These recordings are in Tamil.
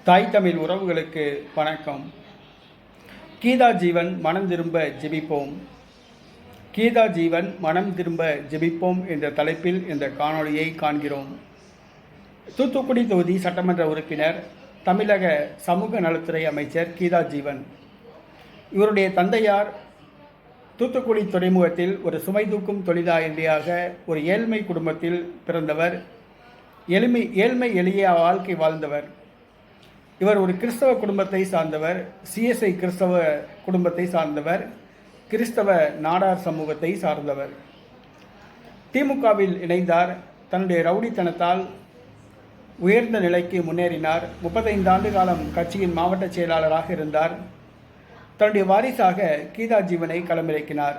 தாய் தமிழ் உறவுகளுக்கு வணக்கம். கீதா ஜீவன் மனம் திரும்ப ஜெபிப்போம். கீதா ஜீவன் மனம் திரும்ப ஜெபிப்போம் என்ற தலைப்பில் இந்த காணொளியை காண்கிறோம். தூத்துக்குடி தொகுதி சட்டமன்ற உறுப்பினர், தமிழக சமூக நலத்துறை அமைச்சர் கீதா ஜீவன். இவருடைய தந்தையார் தூத்துக்குடி துறைமுகத்தில் ஒரு சுமை தூக்கும் தொழிலாளியாக ஒரு ஏழ்மை குடும்பத்தில் பிறந்தவர். ஏழ்மை எளிய வாழ்க்கை வாழ்ந்தவர். இவர் ஒரு கிறிஸ்தவ குடும்பத்தை சார்ந்தவர். சிஎஸ்ஐ கிறிஸ்தவ குடும்பத்தை சார்ந்தவர். கிறிஸ்தவ நாடார் சமூகத்தை சார்ந்தவர். திமுகவில் இணைந்தார். தன்னுடைய ரவுடித்தனத்தால் உயர்ந்த நிலைக்கு முன்னேறினார். 35 ஆண்டு காலம் கட்சியின் மாவட்ட செயலாளராக இருந்தார். தன்னுடைய வாரிசாக கீதா ஜீவனை களமிறக்கினார்.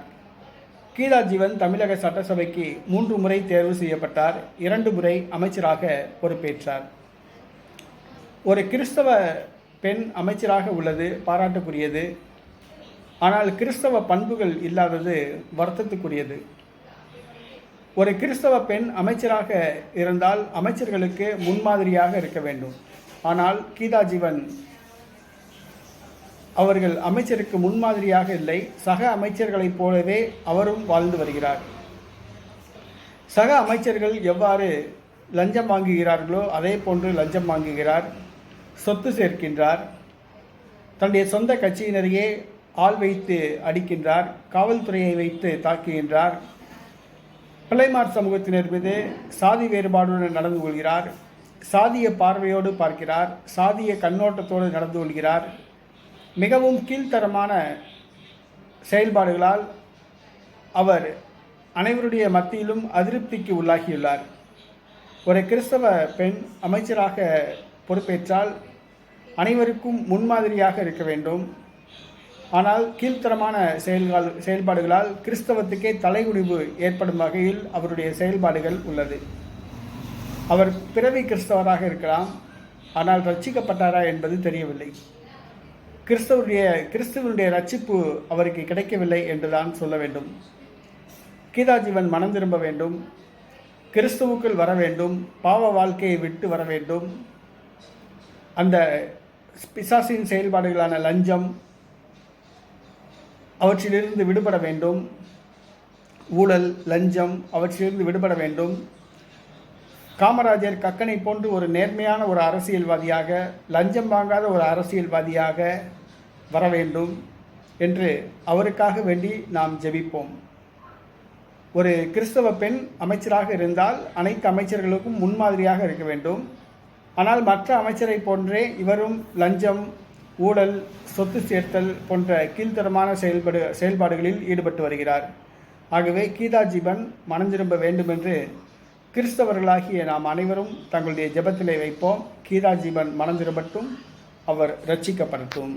கீதா ஜீவன் தமிழக சட்டசபைக்கு 3 முறை தேர்வு செய்யப்பட்டார். 2 முறை அமைச்சராக பொறுப்பேற்றார். ஒரு கிறிஸ்தவ பெண் அமைச்சராக உள்ளது பாராட்டுக்குரியது. ஆனால் கிறிஸ்தவ பண்புகள் இல்லாதது வருத்தத்துக்குரியது. ஒரு கிறிஸ்தவ பெண் அமைச்சராக இருந்தால் அமைச்சர்களுக்கு முன்மாதிரியாக இருக்க வேண்டும். ஆனால் கீதா ஜீவன் அவர்கள் அமைச்சருக்கு முன்மாதிரியாக இல்லை. சக அமைச்சர்களைப் போலவே அவரும் வாழ்ந்து வருகிறார். சக அமைச்சர்கள் எவ்வாறு லஞ்சம் வாங்குகிறார்களோ அதே போன்று லஞ்சம் வாங்குகிறார். சொத்து சேர்க்கின்றார். தன்னுடைய சொந்த கட்சியினரையே ஆள் வைத்து அடிக்கின்றார். காவல்துறையை வைத்து தாக்குகின்றார். பிள்ளைமார் சமூகத்தினர் மீது சாதி வேறுபாடுடன் நடந்து கொள்கிறார். சாதிய பார்வையோடு பார்க்கிறார். சாதிய கண்ணோட்டத்தோடு நடந்து கொள்கிறார். மிகவும் கீழ்த்தரமான செயல்பாடுகளால் அவர் அனைவருடைய மத்தியிலும் அதிருப்திக்கு உள்ளாகியுள்ளார். ஒரு கிறிஸ்தவ பெண் அமைச்சராக பொறுப்பேற்றால் அனைவருக்கும் முன்மாதிரியாக இருக்க வேண்டும். ஆனால் கீழ்த்தரமான செயல்பாடுகளால் கிறிஸ்தவத்துக்கே தலைகுனிவு ஏற்படும் வகையில் அவருடைய செயல்பாடுகள் உள்ளது. அவர் பிறவி கிறிஸ்தவராக இருக்கலாம், ஆனால் ரட்சிக்கப்பட்டாரா என்பது தெரியவில்லை. கிறிஸ்துவனுடைய ரட்சிப்பு அவருக்கு கிடைக்கவில்லை என்றுதான் சொல்ல வேண்டும். கீதா ஜீவன் மனம் திரும்ப வேண்டும். கிறிஸ்துவுக்குள் வர வேண்டும். பாவ வாழ்க்கையை விட்டு வர வேண்டும். அந்த பிசாசின் செயல்பாடுகளான லஞ்சம் அவற்றிலிருந்து விடுபட வேண்டும். ஊழல், லஞ்சம் அவற்றிலிருந்து விடுபட வேண்டும். காமராஜர், கக்கனை போன்று ஒரு நேர்மையான ஒரு அரசியல்வாதியாக, லஞ்சம் வாங்காத ஒரு அரசியல்வாதியாக வர வேண்டும் என்று அவருக்காக வேண்டி நாம் ஜெபிப்போம். ஒரு கிறிஸ்தவ பெண் அமைச்சராக இருந்தால் அனைத்து அமைச்சர்களுக்கும் முன்மாதிரியாக இருக்க வேண்டும். ஆனால் மற்ற அமைச்சரை போன்றே இவரும் லஞ்சம், ஊழல், சொத்து சேர்த்தல் போன்ற கீழ்த்தரமான செயல்பாடுகளில் ஈடுபட்டு வருகிறார். ஆகவே கீதா ஜீவன் மனம் திரும்ப வேண்டும் என்று கிறிஸ்தவர்களாகிய நாம் அனைவரும் தங்களுடைய ஜெபத்திலே வைப்போம். கீதா ஜீவன் மனம் திரும்பட்டும். அவர் ரட்சிக்கப்படட்டும்.